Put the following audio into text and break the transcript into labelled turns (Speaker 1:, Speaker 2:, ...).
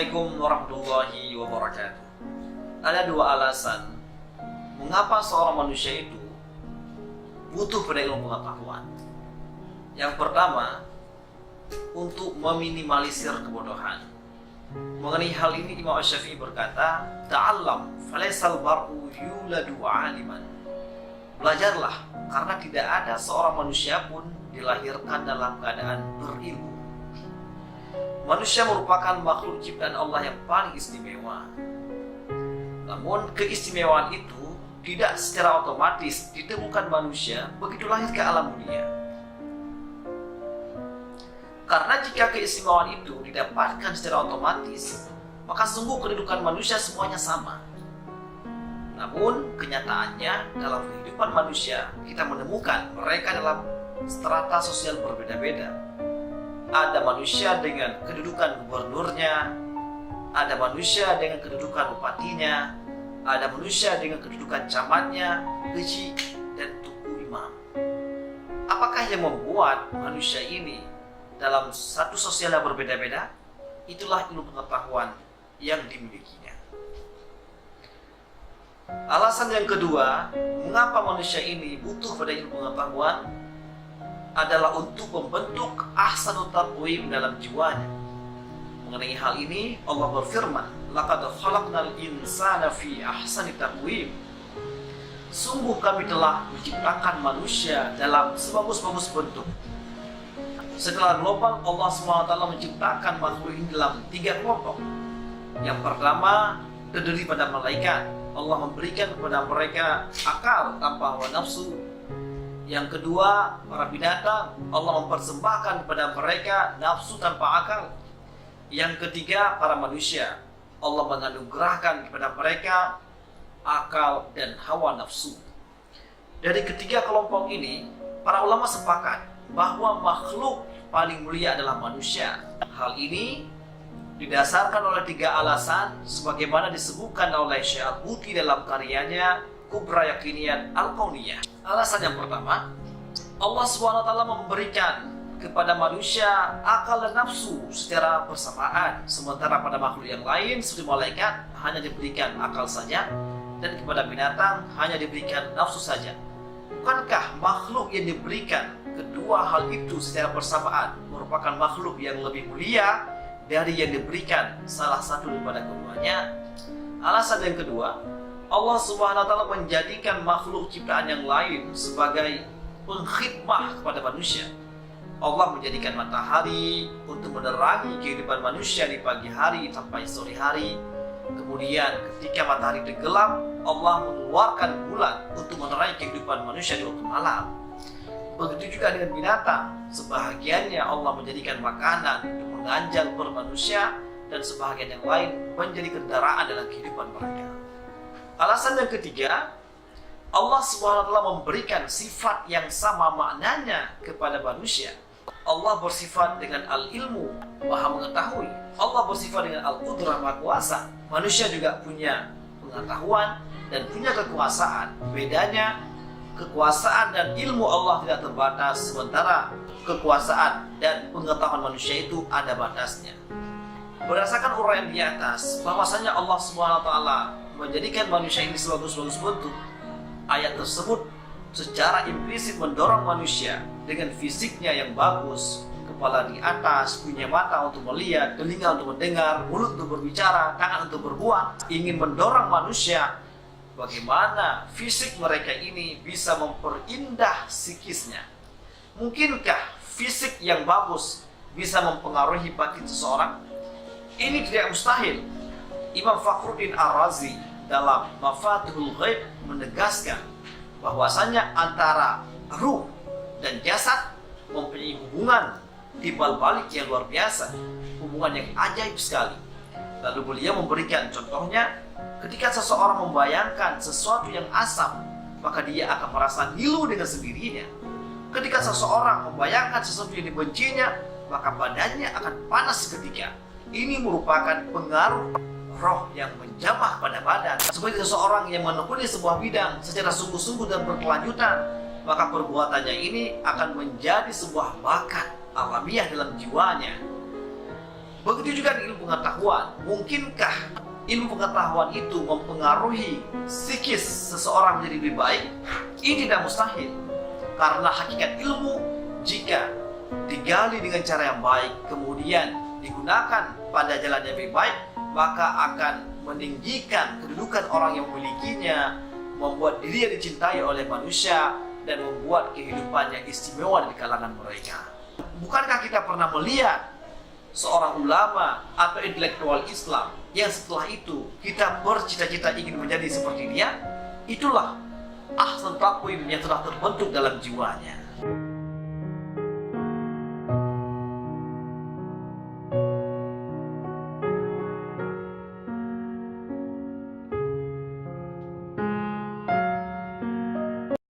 Speaker 1: Assalamualaikum warahmatullahi wabarakatuh. Ada dua alasan mengapa seorang manusia itu butuh pada ilmu pengetahuan. Yang pertama, untuk meminimalisir kebodohan. Mengenai hal ini Imam Asy-Syafi'i berkata, "Ta'allam falaisal mar'u yuladu 'aliman." Belajarlah, karena tidak ada seorang manusia pun dilahirkan dalam keadaan berilmu. Manusia merupakan makhluk ciptaan Allah yang paling istimewa. Namun keistimewaan itu tidak secara otomatis ditemukan manusia begitu lahir ke alam dunia. Karena jika keistimewaan itu didapatkan secara otomatis, maka sungguh kedudukan manusia semuanya sama. Namun kenyataannya dalam kehidupan manusia kita menemukan mereka dalam strata sosial berbeda-beda. Ada manusia dengan kedudukan gubernurnya, ada manusia dengan kedudukan bupatinya, ada manusia dengan kedudukan camatnya, haji, dan tuku imam. Apakah yang membuat manusia ini dalam satu sosial yang berbeda-beda? Itulah ilmu pengetahuan yang dimilikinya. Alasan yang kedua, mengapa manusia ini butuh pada ilmu pengetahuan adalah untuk membentuk ahsanut taqwim dalam jiwanya. Mengenai hal ini Allah berfirman, "Laqad khalaqnal insana fi ahsani taqwim." Sungguh kami telah menciptakan manusia dalam sebagus-bagus bentuk. Setelah global, Allah SWT menciptakan makhluk ini dalam 3 kelompok. Yang pertama, terdiri pada malaikat. Allah memberikan kepada mereka akal tanpa hawa nafsu. Yang kedua, para binatang, Allah mempersembahkan kepada mereka nafsu tanpa akal. Yang ketiga, para manusia, Allah menganugerahkan kepada mereka akal dan hawa nafsu. Dari ketiga kelompok ini, para ulama sepakat bahwa makhluk paling mulia adalah manusia. Hal ini didasarkan oleh 3 alasan sebagaimana disebutkan oleh Syekh Al-Buti dalam karyanya Kubra Yakiniyat Al-Kauniyah. Alasan yang pertama, Allah SWT memberikan kepada manusia akal dan nafsu secara bersamaan, sementara pada makhluk yang lain seperti malaikat hanya diberikan akal saja, dan kepada binatang hanya diberikan nafsu saja. Bukankah makhluk yang diberikan kedua hal itu secara bersamaan merupakan makhluk yang lebih mulia dari yang diberikan salah satu daripada keduanya? Alasan yang kedua, Allah SWT menjadikan makhluk ciptaan yang lain sebagai pengkhidmah kepada manusia. Allah menjadikan matahari untuk menerangi kehidupan manusia di pagi hari sampai sore hari. Kemudian ketika matahari tenggelam, Allah mengeluarkan bulan untuk menerangi kehidupan manusia di waktu malam. Begitu juga dengan binatang. Sebahagiannya Allah menjadikan makanan untuk mengganjal perut manusia, dan sebahagian yang lain menjadi kendaraan dalam kehidupan mereka. Alasan yang ketiga, Allah SWT memberikan sifat yang sama maknanya kepada manusia. Allah bersifat dengan al-ilmu, maha mengetahui. Allah bersifat dengan al-qudrah, maha kuasa. Manusia juga punya pengetahuan dan punya kekuasaan. Bedanya, kekuasaan dan ilmu Allah tidak terbatas, sementara kekuasaan dan pengetahuan manusia itu ada batasnya. Berdasarkan uraian di atas, bahwasanya Allah SWT menjadikan manusia ini sebagus-bagus bentuk, ayat tersebut secara implisit mendorong manusia dengan fisiknya yang bagus, kepala di atas, punya mata untuk melihat, telinga untuk mendengar, mulut untuk berbicara, tangan untuk berbuat, ingin mendorong manusia bagaimana fisik mereka ini bisa memperindah psikisnya. Mungkinkah fisik yang bagus bisa mempengaruhi batin seseorang? Ini tidak mustahil. Imam Fakhruddin Ar-Razi dalam Mafatihul Ghaib menegaskan bahwasanya antara ruh dan jasad mempunyai hubungan timbal balik yang luar biasa, hubungan yang ajaib sekali. Lalu beliau memberikan contohnya, ketika seseorang membayangkan sesuatu yang asam, maka dia akan merasa ngilu dengan sendirinya. Ketika seseorang membayangkan sesuatu yang dibencinya, maka badannya akan panas seketika. Ini merupakan pengaruh roh yang menjamah pada badan. Seperti seseorang yang menekuni sebuah bidang secara sungguh-sungguh dan berkelanjutan, maka perbuatannya ini akan menjadi sebuah bakat alamiah dalam jiwanya. Begitu juga dengan ilmu pengetahuan. Mungkinkah ilmu pengetahuan itu mempengaruhi psikis seseorang menjadi lebih baik? Ini tidak mustahil. Karena hakikat ilmu, jika digali dengan cara yang baik, kemudian digunakan pada jalan yang lebih baik, maka akan meninggikan kedudukan orang yang memilikinya, membuat dirinya dicintai oleh manusia, dan membuat kehidupannya istimewa di kalangan mereka. Bukankah kita pernah melihat seorang ulama atau intelektual Islam yang setelah itu kita bercita-cita ingin menjadi seperti dia? Itulah ahsan taqwim yang telah terbentuk dalam jiwanya.